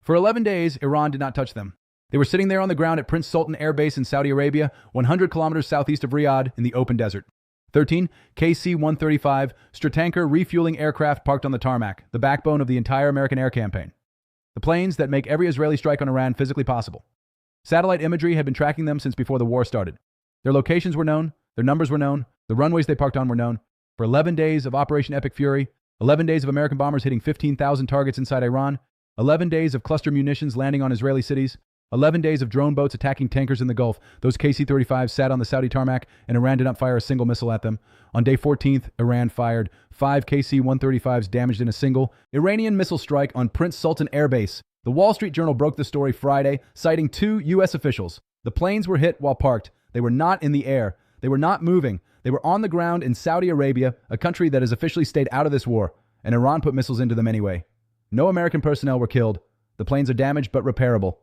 For 11 days, Iran did not touch them. They were sitting there on the ground at Prince Sultan Air Base in Saudi Arabia, 100 kilometers southeast of Riyadh in the open desert. 13. KC-135 Stratotanker refueling aircraft parked on the tarmac, the backbone of the entire American air campaign. The planes that make every Israeli strike on Iran physically possible. Satellite imagery had been tracking them since before the war started. Their locations were known, their numbers were known, the runways they parked on were known. For 11 days of Operation Epic Fury, 11 days of American bombers hitting 15,000 targets inside Iran, 11 days of cluster munitions landing on Israeli cities, 11 days of drone boats attacking tankers in the Gulf. Those KC-35s sat on the Saudi tarmac, and Iran did not fire a single missile at them. On day 14th, Iran fired 5 KC-135s damaged in a single Iranian missile strike on Prince Sultan Air Base. The Wall Street Journal broke the story Friday, citing 2 U.S. officials. The planes were hit while parked. They were not in the air. They were not moving. They were on the ground in Saudi Arabia, a country that has officially stayed out of this war, and Iran put missiles into them anyway. No American personnel were killed. The planes are damaged but repairable.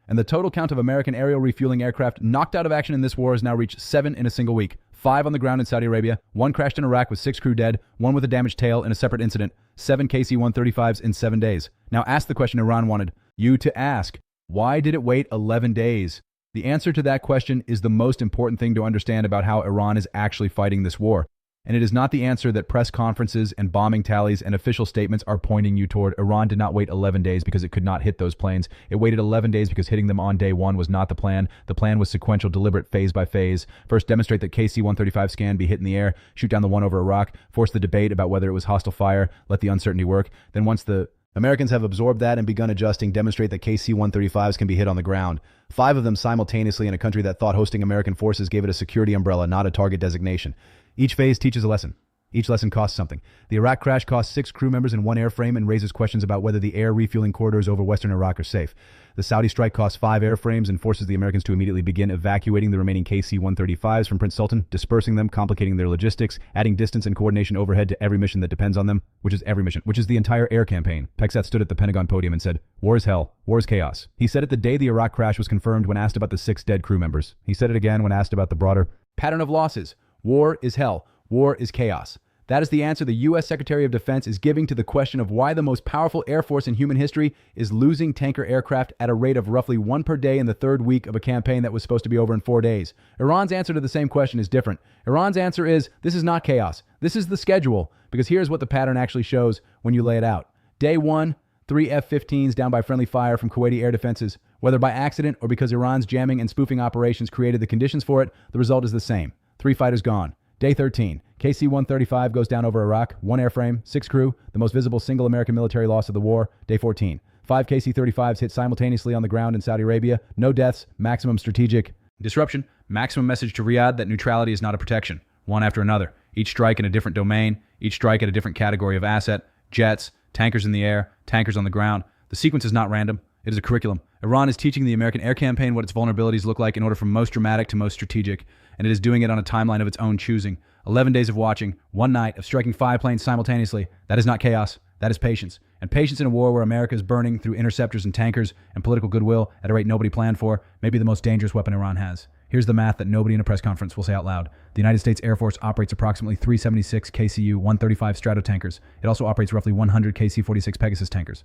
And the total count of American aerial refueling aircraft knocked out of action in this war has now reached 7 in a single week. 5 on the ground in Saudi Arabia, 1 crashed in Iraq with 6 crew dead, 1 with a damaged tail in a separate incident, 7 KC-135s in 7 days. Now ask the question Iran wanted you to ask. Why did it wait 11 days? The answer to that question is the most important thing to understand about how Iran is actually fighting this war. And it is not the answer that press conferences and bombing tallies and official statements are pointing you toward. Iran did not wait 11 days because it could not hit those planes. It waited 11 days because hitting them on day 1 was not the plan. The plan was sequential, deliberate, phase by phase. First, demonstrate that KC-135 can be hit in the air, shoot down the one over Iraq, force the debate about whether it was hostile fire, let the uncertainty work. Then once the Americans have absorbed that and begun adjusting, demonstrate that KC-135s can be hit on the ground. 5 of them simultaneously in a country that thought hosting American forces gave it a security umbrella, not a target designation. Each phase teaches a lesson. Each lesson costs something. The Iraq crash cost 6 crew members and 1 airframe and raises questions about whether the air refueling corridors over western Iraq are safe. The Saudi strike cost 5 airframes and forces the Americans to immediately begin evacuating the remaining KC-135s from Prince Sultan, dispersing them, complicating their logistics, adding distance and coordination overhead to every mission that depends on them, which is every mission, which is the entire air campaign. Pecksat stood at the Pentagon podium and said, "War is hell. War is chaos." He said it the day the Iraq crash was confirmed when asked about the 6 dead crew members. He said it again when asked about the broader pattern of losses. War is hell. War is chaos. That is the answer the U.S. Secretary of Defense is giving to the question of why the most powerful air force in human history is losing tanker aircraft at a rate of roughly 1 per day in the 3rd week of a campaign that was supposed to be over in 4 days. Iran's answer to the same question is different. Iran's answer is, this is not chaos. This is the schedule, because here's what the pattern actually shows when you lay it out. Day 1, 3 F-15s down by friendly fire from Kuwaiti air defenses. Whether by accident or because Iran's jamming and spoofing operations created the conditions for it, the result is the same. 3 fighters gone. Day 13, KC-135 goes down over Iraq, 1 airframe, 6 crew, the most visible single American military loss of the war. Day 14, 5 KC-35s hit simultaneously on the ground in Saudi Arabia, no deaths, maximum strategic disruption, maximum message to Riyadh that neutrality is not a protection, one after another. Each strike in a different domain, each strike at a different category of asset, jets, tankers in the air, tankers on the ground. The sequence is not random. It is a curriculum. Iran is teaching the American air campaign what its vulnerabilities look like in order from most dramatic to most strategic, and it is doing it on a timeline of its own choosing. 11 days of watching, 1 night of striking 5 planes simultaneously. That is not chaos. That is patience. And patience in a war where America is burning through interceptors and tankers and political goodwill at a rate nobody planned for, may be the most dangerous weapon Iran has. Here's the math that nobody in a press conference will say out loud. The United States Air Force operates approximately 376 KCU-135 Stratotankers. It also operates roughly 100 KC-46 Pegasus tankers.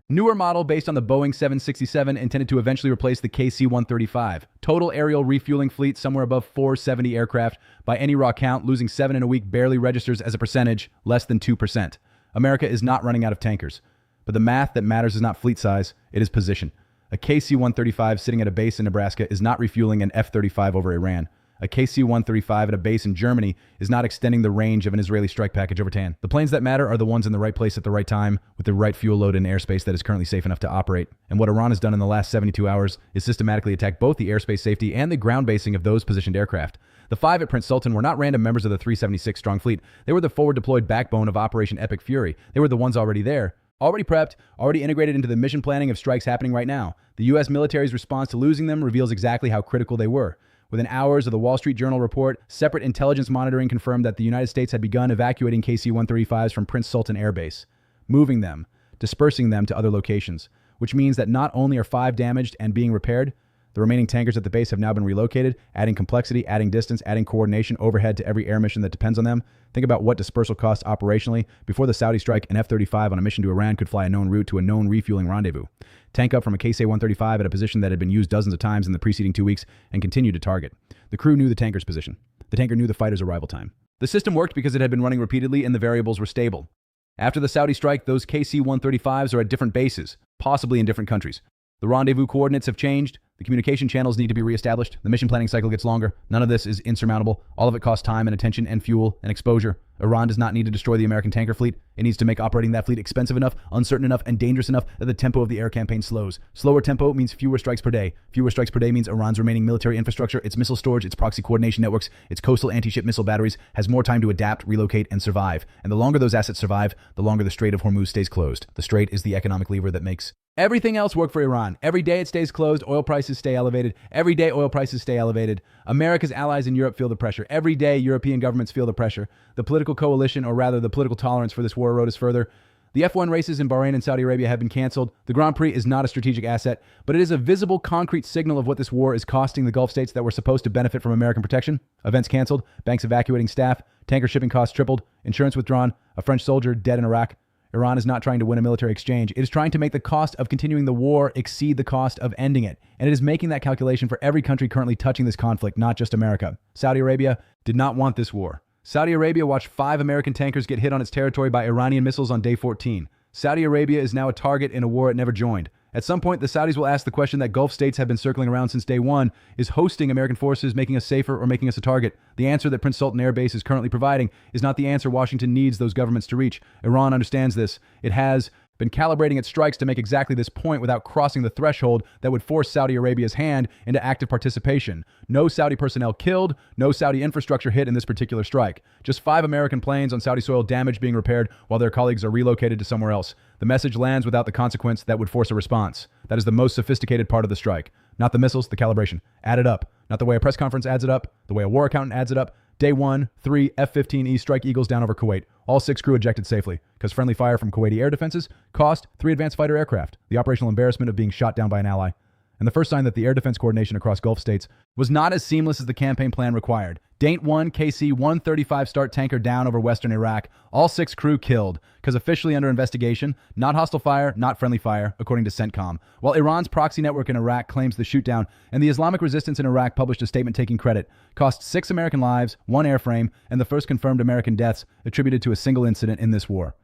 Newer model based on the Boeing 767 intended to eventually replace the KC-135. Total aerial refueling fleet somewhere above 470 aircraft. By any raw count, losing 7 in a week barely registers as a percentage, less than 2%. America is not running out of tankers. But the math that matters is not fleet size, it is position. A KC-135 sitting at a base in Nebraska is not refueling an F-35 over Iran. A KC-135 at a base in Germany is not extending the range of an Israeli strike package over Tan. The planes that matter are the ones in the right place at the right time with the right fuel load in airspace that is currently safe enough to operate. And what Iran has done in the last 72 hours is systematically attack both the airspace safety and the ground basing of those positioned aircraft. The 5 at Prince Sultan were not random members of the 376-strong fleet. They were the forward-deployed backbone of Operation Epic Fury. They were the ones already there, already prepped, already integrated into the mission planning of strikes happening right now. The U.S. military's response to losing them reveals exactly how critical they were. Within hours of the Wall Street Journal report, separate intelligence monitoring confirmed that the United States had begun evacuating KC-135s from Prince Sultan Air Base, moving them, dispersing them to other locations, which means that not only are 5 damaged and being repaired, The remaining tankers at the base have now been relocated, adding complexity, adding distance, adding coordination, overhead to every air mission that depends on them. Think about what dispersal costs operationally. Before the Saudi strike, an F-35 on a mission to Iran could fly a known route to a known refueling rendezvous. Tank up from a KC-135 at a position that had been used dozens of times in the preceding 2 weeks and continued to target. The crew knew the tanker's position. The tanker knew the fighter's arrival time. The system worked because it had been running repeatedly and the variables were stable. After the Saudi strike, those KC-135s are at different bases, possibly in different countries. The rendezvous coordinates have changed. The communication channels need to be reestablished. The mission planning cycle gets longer. None of this is insurmountable. All of it costs time and attention and fuel and exposure. Iran does not need to destroy the American tanker fleet. It needs to make operating that fleet expensive enough, uncertain enough, and dangerous enough that the tempo of the air campaign slows. Slower tempo means fewer strikes per day. Fewer strikes per day means Iran's remaining military infrastructure, its missile storage, its proxy coordination networks, its coastal anti-ship missile batteries has more time to adapt, relocate, and survive. And the longer those assets survive, the longer the Strait of Hormuz stays closed. The Strait is the economic lever that makes everything else work for Iran. Every day it stays closed, oil prices stay elevated. Every day oil prices stay elevated. America's allies in Europe feel the pressure. Every day European governments feel the pressure. The political coalition, or rather the political tolerance for this war, erodes further. The F1 races in Bahrain and Saudi Arabia have been canceled. The Grand Prix is not a strategic asset, but it is a visible, concrete signal of what this war is costing the Gulf states that were supposed to benefit from American protection. Events canceled, banks evacuating staff, tanker shipping costs tripled, insurance withdrawn, a French soldier dead in Iraq. Iran is not trying to win a military exchange. It is trying to make the cost of continuing the war exceed the cost of ending it. And it is making that calculation for every country currently touching this conflict, not just America. Saudi Arabia did not want this war. Saudi Arabia watched 5 American tankers get hit on its territory by Iranian missiles on day 14. Saudi Arabia is now a target in a war it never joined. At some point, the Saudis will ask the question that Gulf states have been circling around since day one: is hosting American forces making us safer or making us a target? The answer that Prince Sultan Air Base is currently providing is not the answer Washington needs those governments to reach. Iran understands this. It has been calibrating its strikes to make exactly this point without crossing the threshold that would force Saudi Arabia's hand into active participation. No Saudi personnel killed, no Saudi infrastructure hit in this particular strike. Just 5 American planes on Saudi soil damaged being repaired while their colleagues are relocated to somewhere else. The message lands without the consequence that would force a response. That is the most sophisticated part of the strike. Not the missiles, the calibration. Add it up. Not the way a press conference adds it up, the way a war accountant adds it up. Day 1, 3 F-15E Strike Eagles down over Kuwait. All 6 crew ejected safely, because friendly fire from Kuwaiti air defenses cost 3 advanced fighter aircraft, the operational embarrassment of being shot down by an ally. And the first sign that the air defense coordination across Gulf states was not as seamless as the campaign plan required. Daint 1 KC-135 start tanker down over western Iraq. All 6 crew killed, because officially under investigation, not hostile fire, not friendly fire, according to CENTCOM. While Iran's proxy network in Iraq claims the shootdown, and the Islamic resistance in Iraq published a statement taking credit, cost 6 American lives, 1 airframe, and the first confirmed American deaths attributed to a single incident in this war.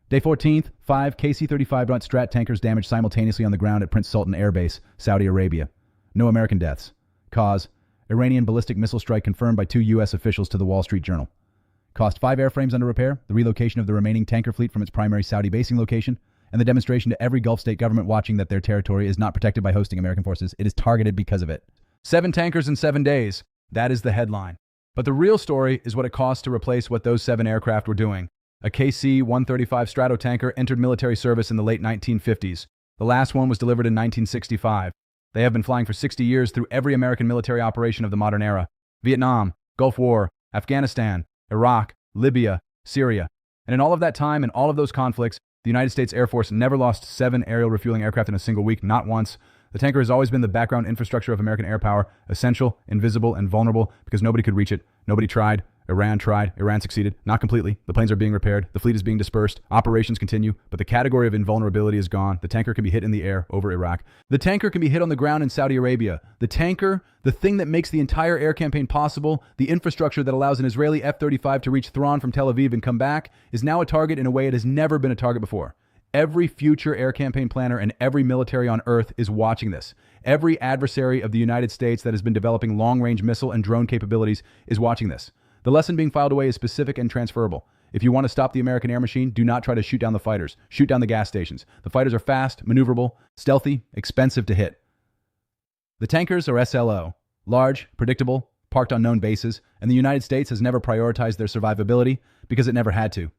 Day 14th, 5 KC-35 Brunt Strat tankers damaged simultaneously on the ground at Prince Sultan Air Base, Saudi Arabia. No American deaths. Cause: Iranian ballistic missile strike confirmed by 2 U.S. officials to the Wall Street Journal. Cost: 5 airframes under repair, the relocation of the remaining tanker fleet from its primary Saudi basing location, and the demonstration to every Gulf state government watching that their territory is not protected by hosting American forces. It is targeted because of it. 7 tankers in 7 days. That is the headline. But the real story is what it costs to replace what those 7 aircraft were doing. A KC-135 Stratotanker entered military service in the late 1950s. The last one was delivered in 1965. They have been flying for 60 years through every American military operation of the modern era: Vietnam, Gulf War, Afghanistan, Iraq, Libya, Syria. And in all of that time and all of those conflicts, the United States Air Force never lost 7 aerial refueling aircraft in a single week, not once. The tanker has always been the background infrastructure of American air power, essential, invisible, and vulnerable because nobody could reach it. Nobody tried. Iran tried. Iran succeeded. Not completely. The planes are being repaired. The fleet is being dispersed. Operations continue. But the category of invulnerability is gone. The tanker can be hit in the air over Iraq. The tanker can be hit on the ground in Saudi Arabia. The tanker, the thing that makes the entire air campaign possible, the infrastructure that allows an Israeli F-35 to reach Thrawn from Tel Aviv and come back, is now a target in a way it has never been a target before. Every future air campaign planner and every military on Earth is watching this. Every adversary of the United States that has been developing long-range missile and drone capabilities is watching this. The lesson being filed away is specific and transferable. If you want to stop the American air machine, do not try to shoot down the fighters. Shoot down the gas stations. The fighters are fast, maneuverable, stealthy, expensive to hit. The tankers are SLO. Large, predictable, parked on known bases, and the United States has never prioritized their survivability because it never had to.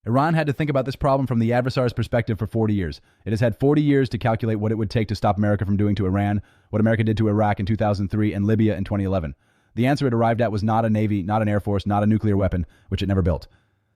Iran had to think about this problem from the adversary's perspective for 40 years. It has had 40 years to calculate what it would take to stop America from doing to Iran what America did to Iraq in 2003 and Libya in 2011. The answer it arrived at was not a navy, not an air force, not a nuclear weapon, which it never built.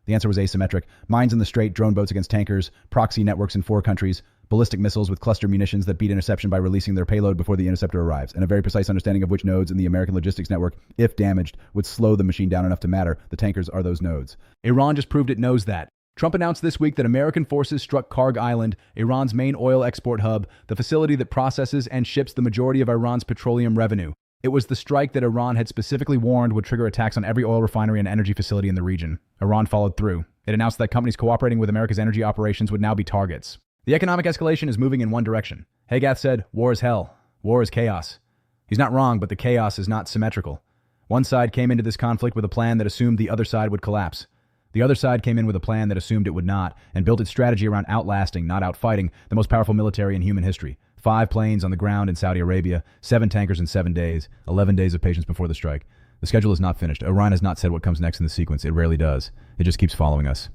The answer was asymmetric. Mines in the Strait, drone boats against tankers, proxy networks in 4 countries, ballistic missiles with cluster munitions that beat interception by releasing their payload before the interceptor arrives, and a very precise understanding of which nodes in the American logistics network, if damaged, would slow the machine down enough to matter. The tankers are those nodes. Iran just proved it knows that. Trump announced this week that American forces struck Karg Island, Iran's main oil export hub, the facility that processes and ships the majority of Iran's petroleum revenue. It was the strike that Iran had specifically warned would trigger attacks on every oil refinery and energy facility in the region. Iran followed through. It announced that companies cooperating with America's energy operations would now be targets. The economic escalation is moving in one direction. Hagath said, "War is hell. War is chaos." He's not wrong, but the chaos is not symmetrical. One side came into this conflict with a plan that assumed the other side would collapse. The other side came in with a plan that assumed it would not, and built its strategy around outlasting, not outfighting, the most powerful military in human history. 5 planes on the ground in Saudi Arabia, 7 tankers in 7 days, 11 days of patience before the strike. The schedule is not finished. Iran has not said what comes next in the sequence. It rarely does. It just keeps following us.